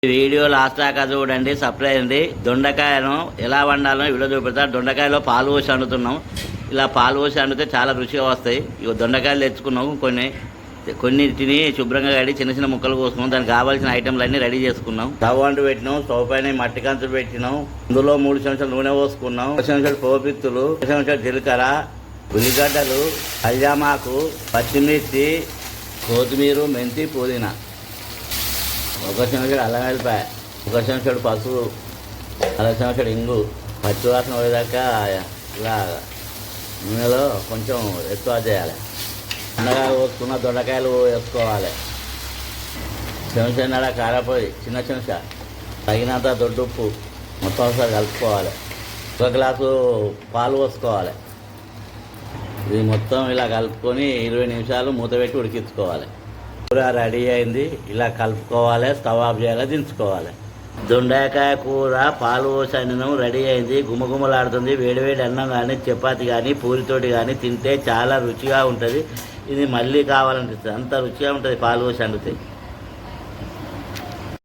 Video last దాకా చూడండి, surprise అండి. దొండకాయను ఎలా వండాలో వీడియో చూపెడతా. దొండకాయలో పాలు పోసి వండుతున్నాం. ఇలా పాలు పోసి వండితే చాలా రుచిగా వస్తాయి. ఇక దొండకాయలు తెచ్చుకున్నాము, కొన్నిటిని శుభ్రంగా కడిగి చిన్న చిన్న ముక్కలు కోసుకున్నాం. దానికి కావాల్సిన ఐటమ్లు అన్నీ రెడీ చేసుకున్నాం. స్టవ్ అంటు పెట్టినాం, స్టవ్ పైన మట్టి కంచులు పెట్టినాం. ఇందులో 3 చెంచాలు నూనె పోసుకున్నాం, 1 చెంచాలు పోపిత్తులు, 1 చెంచాలు జీలకర్ర, ఉల్లిగడ్డలు, కళ్యామాకు, పచ్చిమిర్చి, కొత్తిమీర, మెంతి, పుదీనా, 1 చెంచాడు అల్లం వెల్లిపాయ, 1 చెంచాడు పసుపు, 1/2 చెంచాడు ఇంగు. పచ్చివాసన పోయేదాకా ఇలా నూనెలో కొంచెం ఎక్కువ చేయాలి. దొండకాయలు పోసుకున్న దొండకాయలు వేసుకోవాలి. చెంచాన్నర కారపొడి, చిన్న చెంచా, తగినంత దొడ్డుప్పు, మొత్తం ఒకసారి కలుపుకోవాలి. 1 గ్లాసు పాలు పోసుకోవాలి. ఇది మొత్తం ఇలా కలుపుకొని 20 నిమిషాలు మూత పెట్టి ఉడికించుకోవాలి. కూర రెడీ అయింది. ఇలా కలుపుకోవాలి, స్టవ్ ఆఫ్ చేయాలి, దించుకోవాలి. దొండకాయ కూర పాలు పోసి అన్నం రెడీ అయింది. గుమగుమలాడుతుంది. వేడివేడి అన్నం కానీ, చపాతి కానీ, పూరితోటి కానీ తింటే చాలా రుచిగా ఉంటుంది. ఇది మళ్ళీ కావాలనిపిస్తుంది, అంత రుచిగా ఉంటుంది పాలు పోసి వండితే.